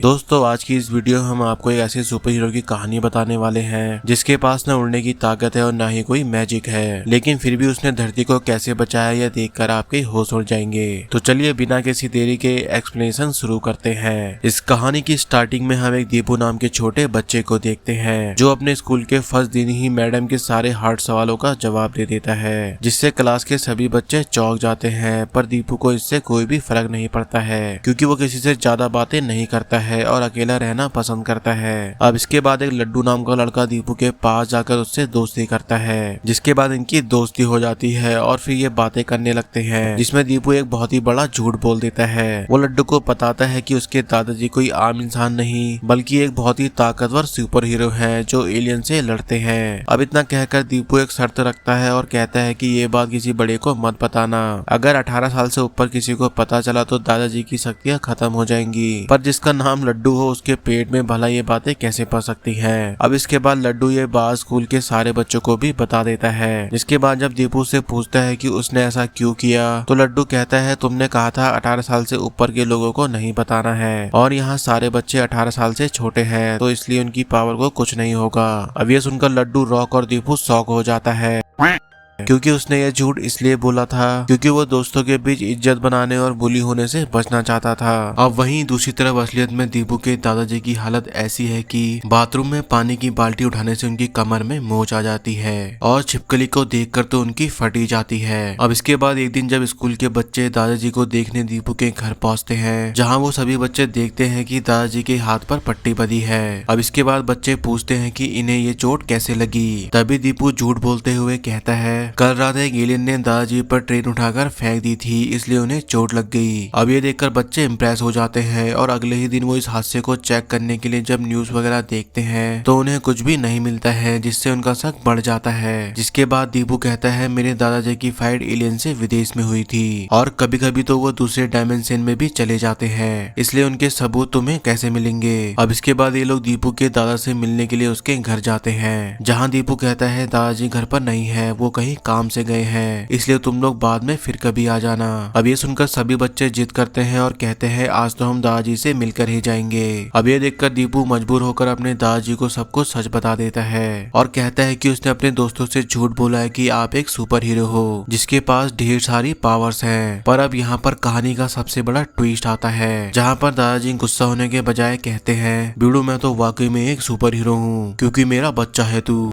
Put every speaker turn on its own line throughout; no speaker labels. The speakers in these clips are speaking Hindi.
दोस्तों आज की इस वीडियो में हम आपको एक ऐसे सुपर हीरो की कहानी बताने वाले हैं जिसके पास न उड़ने की ताकत है और न ही कोई मैजिक है, लेकिन फिर भी उसने धरती को कैसे बचाया यह देखकर आपके होश उड़ जाएंगे। तो चलिए बिना किसी देरी के एक्सप्लेनेशन शुरू करते हैं। इस कहानी की स्टार्टिंग में हम एक दीपू नाम के छोटे बच्चे को देखते हैं जो अपने स्कूल के फर्स्ट दिन ही मैडम के सारे हार्ड सवालों का जवाब दे देता है, जिससे क्लास के सभी बच्चे चौंक जाते हैं। पर दीपू को इससे कोई भी फर्क नहीं पड़ता है क्योंकि वो किसी से ज्यादा बातें नहीं करता है और अकेला रहना पसंद करता है। अब इसके बाद एक लड्डू नाम का लड़का दीपू के पास जाकर उससे दोस्ती करता है, जिसके बाद इनकी दोस्ती हो जाती है और फिर ये बातें करने लगते हैं, जिसमें दीपू एक बहुत ही बड़ा झूठ बोल देता है। वो लड्डू को बताता है कि उसके दादाजी कोई आम इंसान नहीं बल्कि एक बहुत ही ताकतवर सुपर हीरो है जो एलियन से लड़ते हैं। अब इतना कहकर दीपू एक शर्त रखता है और कहता है कि ये बात किसी बड़े को मत बताना। अगर 18 साल से ऊपर किसी को पता चला तो दादाजी की शक्तियां खत्म हो जाएंगी। पर जिसका नाम लड्डू हो उसके पेट में भला ये बातें कैसे पड़ सकती हैं। अब इसके बाद लड्डू ये बात स्कूल के सारे बच्चों को भी बता देता है। जिसके बाद जब दीपू से पूछता है कि उसने ऐसा क्यों किया तो लड्डू कहता है तुमने कहा था 18 साल से ऊपर के लोगों को नहीं बताना है और यहाँ सारे बच्चे 18 साल से छोटे हैं तो इसलिए उनकी पावर को कुछ नहीं होगा। अब ये सुनकर लड्डू रॉक और दीपू शॉक हो जाता है क्योंकि उसने यह झूठ इसलिए बोला था क्योंकि वो दोस्तों के बीच इज्जत बनाने और बुली होने से बचना चाहता था। अब वहीं दूसरी तरफ असलियत में दीपू के दादाजी की हालत ऐसी है कि बाथरूम में पानी की बाल्टी उठाने से उनकी कमर में मोच आ जाती है और छिपकली को देखकर तो उनकी फटी जाती है। अब इसके बाद एक दिन जब स्कूल के बच्चे दादाजी को देखने दीपू के घर पहुँचते हैं, जहाँ वो सभी बच्चे देखते हैं कि दादाजी के हाथ पर पट्टी बंधी है। अब इसके बाद बच्चे पूछते हैं कि इन्हें ये चोट कैसे लगी। तभी दीपू झूठ बोलते हुए कहता है कल रात एक एलियन ने दादाजी पर ट्रेन उठाकर फेंक दी थी इसलिए उन्हें चोट लग गई। अब ये देखकर बच्चे इम्प्रेस हो जाते हैं और अगले ही दिन वो इस हादसे को चेक करने के लिए जब न्यूज वगैरह देखते हैं तो उन्हें कुछ भी नहीं मिलता है, जिससे उनका शक बढ़ जाता है। जिसके बाद दीपू कहता है मेरे दादाजी की फाइट एलियन से विदेश में हुई थी और कभी कभी तो वो दूसरे डायमेंशन में भी चले जाते हैं, इसलिए उनके सबूत तुम्हें कैसे मिलेंगे। अब इसके बाद ये लोग दीपू के दादा से मिलने के लिए उसके घर जाते हैं, जहाँ दीपू कहता है दादाजी घर पर नहीं है, वो कहीं काम से गए हैं, इसलिए तुम लोग बाद में फिर कभी आ जाना। अब ये सुनकर सभी बच्चे जिद करते हैं और कहते हैं आज तो हम दादाजी से मिलकर ही जाएंगे। अब ये देखकर दीपू मजबूर होकर अपने दादाजी को सब कुछ सच बता देता है और कहता है कि उसने अपने दोस्तों से झूठ बोला है कि आप एक सुपर हीरो हो जिसके पास ढेर सारी पावर्स हैं। पर अब यहाँ पर कहानी का सबसे बड़ा ट्विस्ट आता है, जहाँ पर दादाजी गुस्सा होने के बजाय कहते हैं बीड़ू मैं तो वाकई में एक सुपर हीरो हूँ क्योंकि मेरा बच्चा है तू।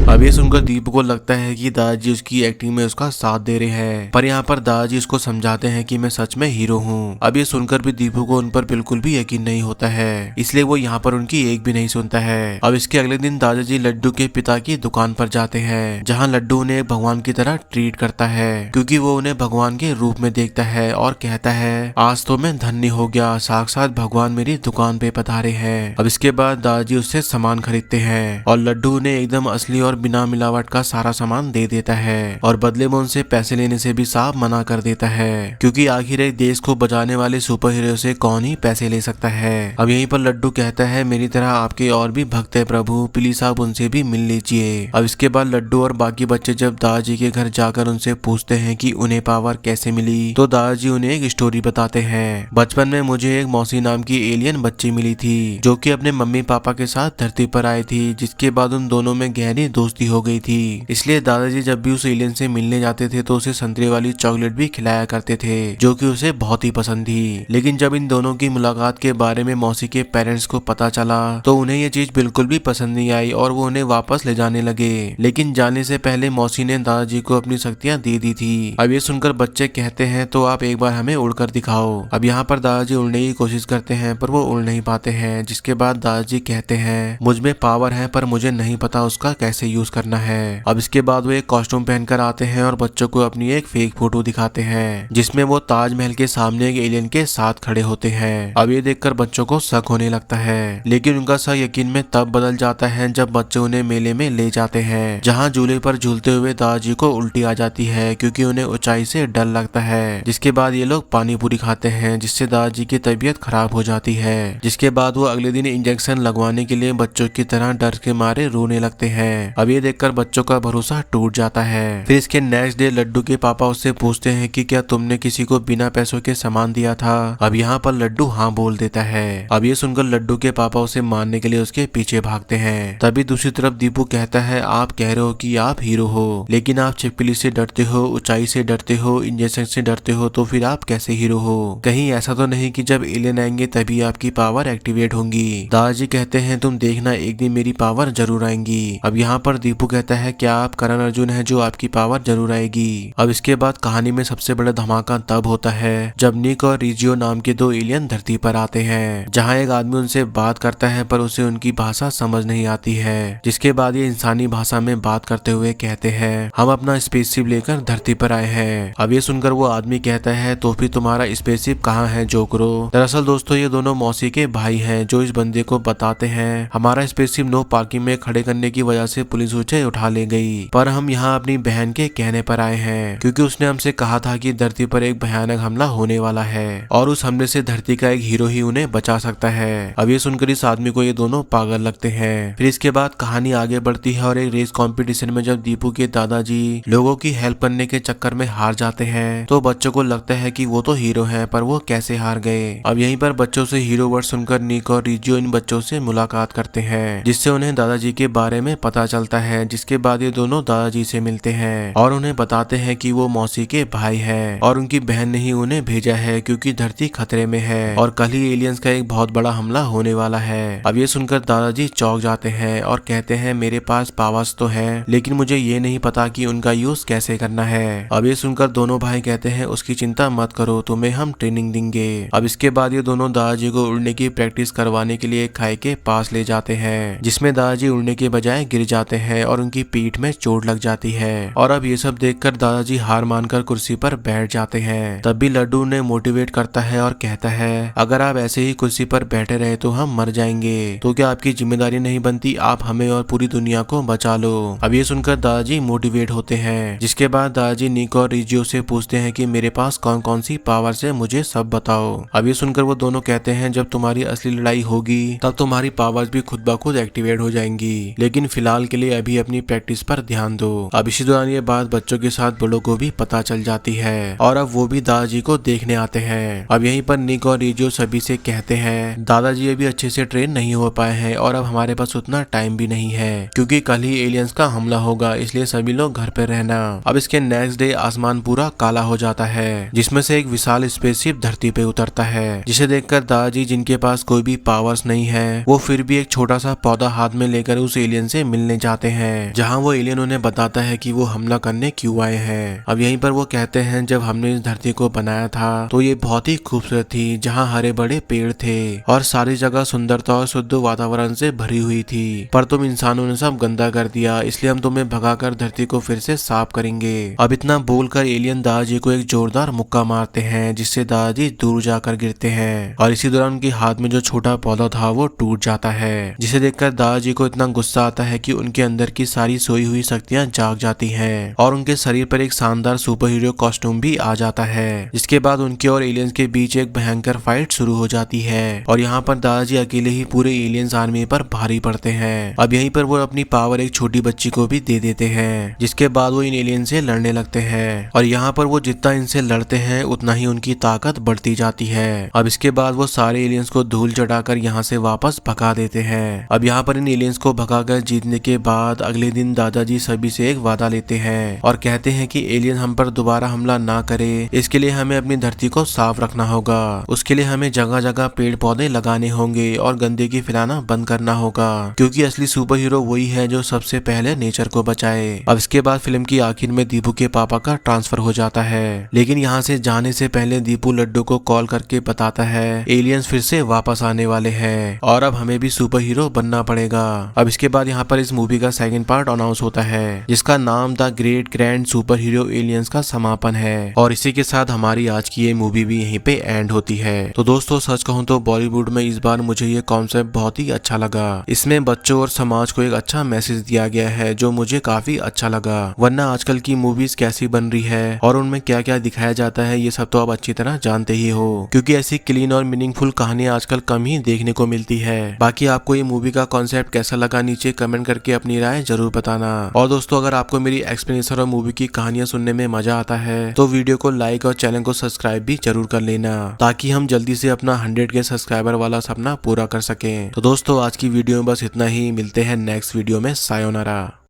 अब ये सुनकर दीपू को लगता है कि दादाजी उसकी एक्टिंग में उसका साथ दे रहे हैं, पर यहाँ पर दादाजी उसको समझाते हैं कि मैं सच में हीरो हूँ। अब ये सुनकर भी दीपू को उन पर बिल्कुल भी यकीन नहीं होता है, इसलिए वो यहाँ पर उनकी एक भी नहीं सुनता है। अब इसके अगले दिन दादाजी लड्डू के पिता की दुकान पर जाते हैं, जहाँ लड्डू उन्हें एक भगवान की तरह ट्रीट करता है क्योंकि वो उन्हें भगवान के रूप में देखता है और कहता है आज तो मैं धन्य हो गया, साक्षात भगवान मेरी दुकान पे पधारे हैं। अब इसके बाद दादाजी उससे सामान खरीदते हैं और लड्डू उन्हें एकदम असली और बिना मिलावट का सारा सामान दे देता है और बदले में उनसे पैसे लेने से भी साफ मना कर देता है क्योंकि आखिर एक देश को बचाने वाले सुपर हीरो से कौन ही पैसे ले सकता है। अब यहीं पर लड्डू कहता है मेरी तरह आपके और भी भक्त है प्रभु, प्लीज आप उनसे भी मिल लीजिए। अब इसके बाद लड्डू और बाकी बच्चे जब दादाजी के घर जाकर उनसे पूछते हैं कि उन्हें पावर कैसे मिली तो दादाजी उन्हें एक स्टोरी बताते हैं। बचपन में मुझे एक मौसी नाम की एलियन बच्ची मिली थी जो कि अपने मम्मी पापा के साथ धरती पर आई थी, जिसके बाद उन दोनों में गहरी दोस्ती हो गई थी। इसलिए दादाजी जब भी उस एलियन से मिलने जाते थे तो उसे संतरे वाली चॉकलेट भी खिलाया करते थे जो कि उसे बहुत ही पसंद थी। लेकिन जब इन दोनों की मुलाकात के बारे में मौसी के पेरेंट्स को पता चला तो उन्हें ये चीज बिल्कुल भी पसंद नहीं आई और वो उन्हें वापस ले जाने लगे। लेकिन जाने से पहले मौसी ने दादाजी को अपनी शक्तियां दे दी थी। अब ये सुनकर बच्चे कहते हैं तो आप एक बार हमें उड़कर दिखाओ। अब यहाँ पर दादाजी उड़ने की कोशिश करते हैं पर वो उड़ नहीं पाते हैं। जिसके बाद दादाजी कहते हैं मुझ में पावर है पर मुझे नहीं पता उसका कैसे यूज करना है। अब इसके बाद वो एक कॉस्ट्यूम पहनकर आते हैं और बच्चों को अपनी एक फेक फोटो दिखाते हैं जिसमें वो ताजमहल के सामने एक एलियन के साथ खड़े होते हैं। अब ये देखकर बच्चों को शक होने लगता है, लेकिन उनका शक यकीन में तब बदल जाता है जब बच्चे उन्हें मेले में ले जाते हैं, जहाँ झूले पर झूलते हुए दादाजी को उल्टी आ जाती है क्योंकि उन्हें ऊंचाई से डर लगता है। जिसके बाद ये लोग पानी पूरी खाते हैं जिससे दादाजी की तबीयत खराब हो जाती है। जिसके बाद वो अगले दिन इंजेक्शन लगवाने के लिए बच्चों की तरह डर के मारे रोने लगते हैं। अब ये देखकर बच्चों का भरोसा टूट जाता है। फिर इसके नेक्स्ट डे लड्डू के पापा उससे पूछते हैं कि क्या तुमने किसी को बिना पैसों के सामान दिया था। अब यहाँ पर लड्डू हाँ बोल देता है। अब ये सुनकर लड्डू के पापा उसे मारने के लिए उसके पीछे भागते हैं। तभी दूसरी तरफ दीपू कहता है आप कह रहे हो कि आप हीरो हो, लेकिन आप छिपकली से डरते हो, ऊंचाई से डरते हो, इंजेक्शन से डरते हो, तो फिर आप कैसे हीरो हो। कहीं ऐसा तो नहीं कि जब एलियन आएंगे तभी आपकी पावर एक्टिवेट होंगी। दादाजी कहते हैं तुम देखना एक दिन मेरी पावर जरूर आएंगी। अब यहाँ पर दीपू कहता है क्या आप करण अर्जुन है जो आपकी पावर जरूर आएगी। अब इसके बाद कहानी में सबसे बड़ा धमाका तब होता है जब निक और रिजियो नाम के दो एलियन धरती पर आते हैं, जहाँ एक आदमी उनसे बात करता है पर उसे उनकी भाषा समझ नहीं आती है। जिसके बाद ये इंसानी भाषा में बात करते हुए कहते हैं हम अपना स्पेसशिप लेकर धरती पर आए हैं। अब ये सुनकर वो आदमी कहता है तो फिर तुम्हारा स्पेसशिप कहाँ है जोकरो। दरअसल दोस्तों ये दोनों मौसी के भाई हैं जो इस बंदे को बताते हैं हमारा स्पेसशिप नो पार्किंग में खड़े करने की वजह से पुलिस उसे उठा ले गई, पर हम यहाँ अपनी बहन के कहने पर आए हैं क्योंकि उसने हमसे कहा था कि धरती पर एक भयानक हमला होने वाला है और उस हमले से धरती का एक हीरो ही उन्हें बचा सकता है। अब ये सुनकर इस आदमी को ये दोनों पागल लगते हैं। फिर इसके बाद कहानी आगे बढ़ती है और एक रेस कंपटीशन में जब दीपू के दादाजी लोगों की हेल्प करने के चक्कर में हार जाते हैं तो बच्चों को लगता है कि वो तो हीरो हैं पर वो कैसे हार गए। अब यहीं पर बच्चों से हीरो वर्ड सुनकर निक और रिजियो इन बच्चों से मुलाकात करते हैं जिससे उन्हें दादाजी के बारे में पता चलता है। जिसके बाद ये दोनों दादाजी से मिलते हैं और उन्हें बताते हैं कि वो मौसी के भाई हैं और उनकी बहन ने ही उन्हें भेजा है क्योंकि धरती खतरे में है और कल ही एलियंस का एक बहुत बड़ा हमला होने वाला है। अब ये सुनकर दादाजी चौंक जाते हैं और कहते हैं मेरे पास पावर्स तो है लेकिन मुझे ये नहीं पता कि उनका यूज कैसे करना है। अब ये सुनकर दोनों भाई कहते हैं उसकी चिंता मत करो तुम्हें हम ट्रेनिंग देंगे। अब इसके बाद ये दोनों दादाजी को उड़ने की प्रैक्टिस करवाने के लिए एक खाई के पास ले जाते हैं जिसमें दादाजी उड़ने के बजाय गिर जाते हैं और उनकी पीठ में चोट लग जाती है। और अब ये सब देखकर दादाजी हार मानकर कुर्सी पर बैठ जाते हैं। तब भी लड्डू उन्हें मोटिवेट करता है और कहता है अगर आप ऐसे ही कुर्सी पर बैठे रहे तो हम मर जाएंगे, तो क्या आपकी जिम्मेदारी नहीं बनती आप हमें और पूरी दुनिया को बचा लो। अब ये सुनकर दादाजी मोटिवेट होते हैं। जिसके बाद दादाजी निक और रिजियो से पूछते हैं कि मेरे पास कौन कौन सी पावर है मुझे सब बताओ। अब ये सुनकर वो दोनों कहते हैं जब तुम्हारी असली लड़ाई होगी तब तुम्हारी पावर्स भी खुद ब खुद एक्टिवेट हो जाएंगी, लेकिन फिलहाल के लिए अभी अपनी प्रैक्टिस पर ध्यान दो। अब इसी दौरान ये बात बच्चों के साथ बड़ों को भी पता चल जाती है और अब वो भी दादाजी को देखने आते हैं। अब यहीं पर निक और रिजियो सभी से कहते हैं दादाजी अभी अच्छे से ट्रेन नहीं हो पाए हैं और अब हमारे पास उतना टाइम भी नहीं है क्योंकि कल ही एलियंस का हमला होगा, इसलिए सभी लोग घर पे रहना। अब इसके नेक्स्ट डे आसमान पूरा काला हो जाता है जिसमें से एक विशाल स्पेसशिप धरती पे उतरता है, जिसे देखकर दादाजी जिनके पास कोई भी पावर्स नहीं है वो फिर भी एक छोटा सा पौधा हाथ में लेकर उस एलियन से मिलने जाते हैं, जहाँ वो एलियन उन्हें बताता है कि वो हमला करने क्यों आए हैं। अब यहीं पर वो कहते हैं जब हमने इस धरती को बनाया था तो ये बहुत ही खूबसूरत थी, जहाँ हरे बड़े पेड़ थे और सारी जगह सुंदरता और शुद्ध वातावरण से भरी हुई थी, पर तुम इंसानों ने सब गंदा कर दिया, इसलिए हम तुम्हें भगाकर धरती को फिर से साफ करेंगे। अब इतना बोलकर एलियन दादाजी को एक जोरदार मुक्का मारते हैं जिससे दादाजी दूर जाकर गिरते हैं और इसी दौरान उनके हाथ में जो छोटा पौधा था वो टूट जाता है, जिसे देखकर दादाजी को इतना गुस्सा आता है कि उनके अंदर की सारी सोई हुई शक्तियां जाग जाती हैं और उनके शरीर पर एक शानदार सुपर हीरो कॉस्ट्यूम भी आ जाता है। जिसके बाद उनके और एलियंस के बीच एक भयंकर फाइट शुरू हो जाती है और यहाँ पर दादाजी अकेले ही पूरे एलियंस आर्मी पर भारी पड़ते हैं। अब यहीं पर वो अपनी पावर एक छोटी बच्ची को भी दे देते हैं, जिसके बाद वो इन एलियंस से लड़ने लगते हैं और यहाँ पर वो जितना इनसे लड़ते हैं उतना ही उनकी ताकत बढ़ती जाती है। अब इसके बाद वो सारे एलियंस को धूल चढ़ाकर यहाँ से वापस भगा देते हैं। अब यहाँ पर इन एलियंस को भगाकर जीतने के बाद अगले दिन दादाजी सभी से एक वादा लेते हैं और कहते हैं कि एलियन हम पर दोबारा हमला ना करे, इसके लिए हमें अपनी धरती को साफ रखना होगा। उसके लिए हमें जगह जगह पेड़ पौधे लगाने होंगे और गंदगी फैलाना बंद करना होगा, क्योंकि असली सुपर हीरो वही है जो सबसे पहले नेचर को बचाए। अब इसके बाद फिल्म की आखिर में दीपू के पापा का ट्रांसफर हो जाता है, लेकिन यहाँ से जाने से पहले दीपू लड्डू को कॉल करके बताता है एलियंस फिर से वापस आने वाले हैं और अब हमें भी सुपर हीरो बनना पड़ेगा। अब इसके बाद यहाँ पर इस मूवी का सेकंड पार्ट अनाउंस होता है जिसका नाम the great grand super hero aliens का समापन है और इसी के साथ हमारी आज की ये मूवी भी यहीं पे एंड होती है। तो दोस्तों सच कहूँ तो बॉलीवुड में इस बार मुझे ये कॉन्सेप्ट बहुत ही अच्छा लगा। इसमें बच्चों और समाज को एक अच्छा मैसेज दिया गया है जो मुझे काफी अच्छा लगा, वरना आजकल की मूवीज कैसी बन रही है और उनमें क्या क्या दिखाया जाता है ये सब तो आप अच्छी तरह जानते ही हो, क्योंकि ऐसी क्लीन और मीनिंगफुल कहानी आजकल कम ही देखने को मिलती है। बाकी आपको ये मूवी का कॉन्सेप्ट कैसा लगा नीचे कमेंट करके अपनी अपनी राय जरूर बताना। और दोस्तों अगर आपको मेरी एक्सप्लेनेशन और मूवी की कहानियां सुनने में मजा आता है तो वीडियो को लाइक और चैनल को सब्सक्राइब भी जरूर कर लेना, ताकि हम जल्दी से अपना 100 के सब्सक्राइबर वाला सपना पूरा कर सकें। तो दोस्तों आज की वीडियो में बस इतना ही, मिलते हैं नेक्स्ट वीडियो में। सायोनारा।